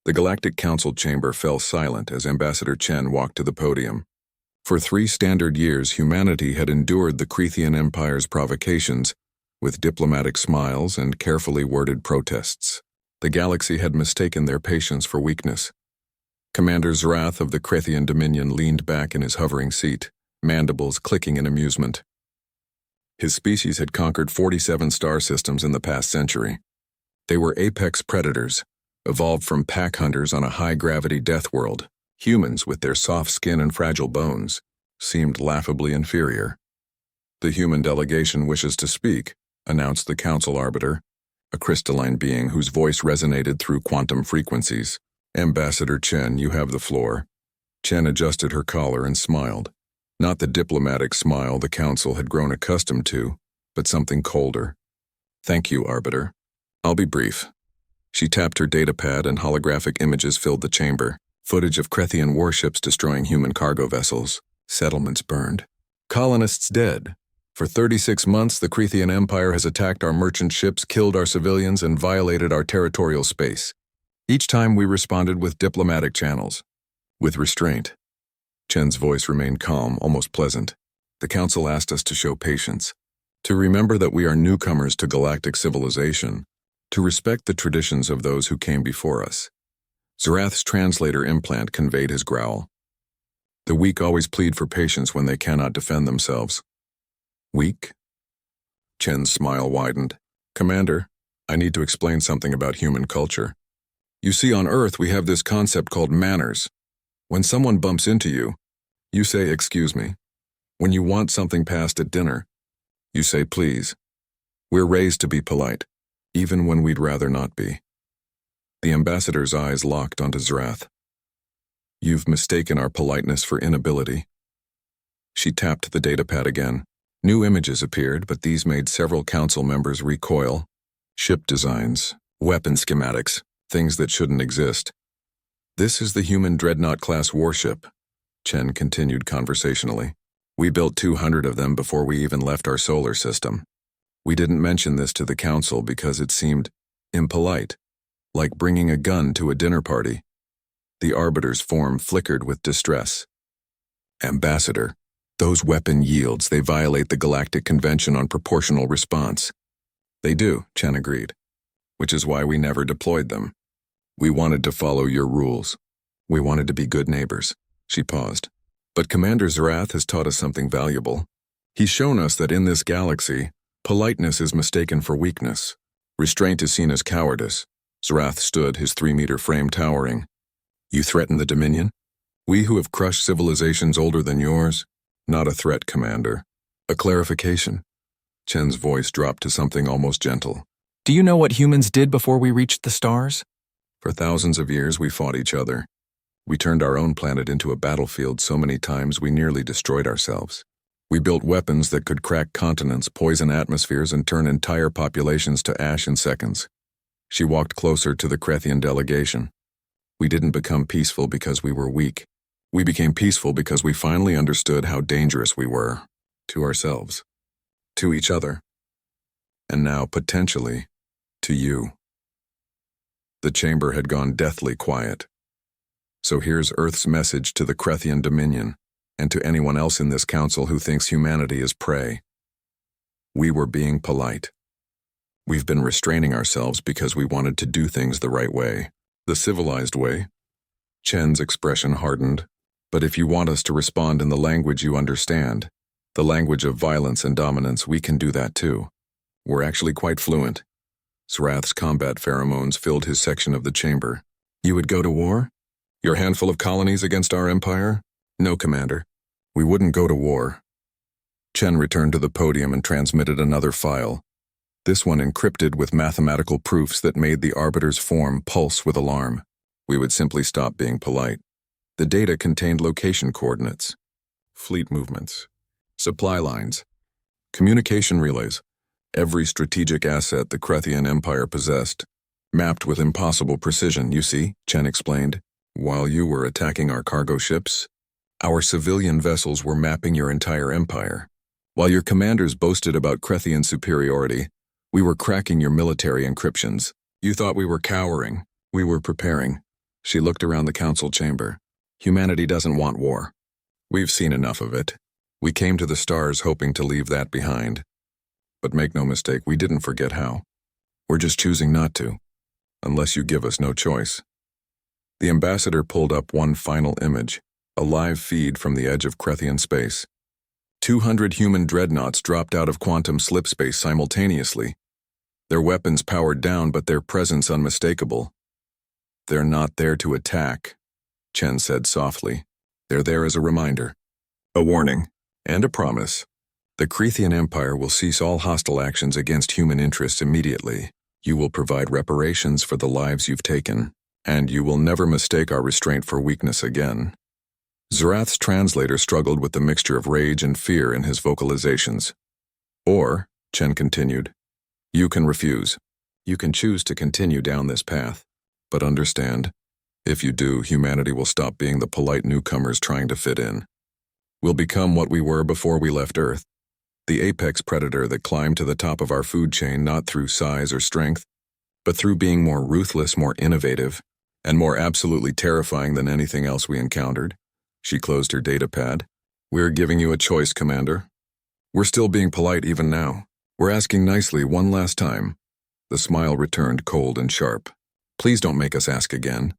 The Galactic Council chamber fell silent as Ambassador Chen walked to the podium. For 3 standard years, humanity had endured the Crethean Empire's provocations with diplomatic smiles and carefully worded protests. The galaxy had mistaken their patience for weakness. Commander Zrath of the Crethean Dominion leaned back in his hovering seat, mandibles clicking in amusement. His species had conquered 47 star systems in the past century. They were apex predators, evolved from pack hunters on a high-gravity death world. Humans, with their soft skin and fragile bones, seemed laughably inferior. "The human delegation wishes to speak," announced the council arbiter, a crystalline being whose voice resonated through quantum frequencies. "Ambassador Chen, you have the floor." Chen adjusted her collar and smiled. Not the diplomatic smile the council had grown accustomed to, but something colder. "Thank you, Arbiter. I'll be brief." She tapped her datapad and holographic images filled the chamber. Footage of Crethean warships destroying human cargo vessels. Settlements burned. Colonists dead. For 36 months, the Crethean Empire has attacked our merchant ships, killed our civilians, and violated our territorial space. Each time we responded with diplomatic channels. With restraint. Chen's voice remained calm, almost pleasant. The council asked us to show patience, to remember that we are newcomers to galactic civilization, to respect the traditions of those who came before us. Zarath's translator implant conveyed his growl. The weak always plead for patience when they cannot defend themselves. Weak? Chen's smile widened. "Commander, I need to explain something about human culture. You see, on Earth we have this concept called manners. When someone bumps into you, you say, 'Excuse me.' When you want something passed at dinner, you say, 'Please.' We're raised to be polite, even when we'd rather not be." The ambassador's eyes locked onto Zrath. "You've mistaken our politeness for inability." She tapped the datapad again. New images appeared, but these made several council members recoil. Ship designs, weapon schematics, things that shouldn't exist. "This is the human Dreadnought-class warship," Chen continued conversationally. "We built 200 of them before we even left our solar system. We didn't mention this to the council because it seemed impolite, like bringing a gun to a dinner party." The arbiter's form flickered with distress. "Ambassador, those weapon yields, they violate the Galactic Convention on Proportional Response." "They do," Chen agreed, "which is why we never deployed them. We wanted to follow your rules. We wanted to be good neighbors." She paused. "But Commander Zrath has taught us something valuable. He's shown us that in this galaxy, politeness is mistaken for weakness. Restraint is seen as cowardice." Zrath stood, his 3-meter frame towering. "You threaten the Dominion? We who have crushed civilizations older than yours? Not a threat, Commander. A clarification." Chen's voice dropped to something almost gentle. "Do you know what humans did before we reached the stars?" "For thousands of years we fought each other. We turned our own planet into a battlefield so many times we nearly destroyed ourselves. We built weapons that could crack continents, poison atmospheres, and turn entire populations to ash in seconds." She walked closer to the Crethean delegation. "We didn't become peaceful because we were weak. We became peaceful because we finally understood how dangerous we were. To ourselves. To each other. And now, potentially, to you." The chamber had gone deathly quiet. So here's Earth's message to the Crethean Dominion, and to anyone else in this council who thinks humanity is prey. We were being polite. We've been restraining ourselves because we wanted to do things the right way. The civilized way. Chen's expression hardened. "But if you want us to respond in the language you understand, the language of violence and dominance, we can do that too. We're actually quite fluent." Zrath's combat pheromones filled his section of the chamber. "You would go to war? Your handful of colonies against our empire?" "No, Commander. We wouldn't go to war." Chen returned to the podium and transmitted another file. This one encrypted with mathematical proofs that made the arbiter's form pulse with alarm. We would simply stop being polite. The data contained location coordinates, fleet movements, supply lines, communication relays, every strategic asset the Crethean Empire possessed, mapped with impossible precision. "You see," Chen explained, "while you were attacking our cargo ships, our civilian vessels were mapping your entire empire. While your commanders boasted about Crethean superiority, we were cracking your military encryptions. You thought we were cowering. We were preparing." She looked around the council chamber. Humanity doesn't want war. We've seen enough of it. We came to the stars hoping to leave that behind. But make no mistake, we didn't forget how. We're just choosing not to, unless you give us no choice. The ambassador pulled up one final image, a live feed from the edge of Crethian space. 200 human dreadnoughts dropped out of quantum slipspace simultaneously. Their weapons powered down, but their presence unmistakable. They're not there to attack, Chen said softly. They're there as a reminder, a warning, and a promise. The Crethian Empire will cease all hostile actions against human interests immediately. You will provide reparations for the lives you've taken, and you will never mistake our restraint for weakness again. Zarath's translator struggled with the mixture of rage and fear in his vocalizations. Or, Chen continued, you can refuse. You can choose to continue down this path. But understand, if you do, humanity will stop being the polite newcomers trying to fit in. We'll become what we were before we left Earth. The apex predator that climbed to the top of our food chain not through size or strength, but through being more ruthless, more innovative, and more absolutely terrifying than anything else we encountered. She closed her data pad. We're giving you a choice, Commander. We're still being polite even now. We're asking nicely one last time. The smile returned cold and sharp. Please don't make us ask again.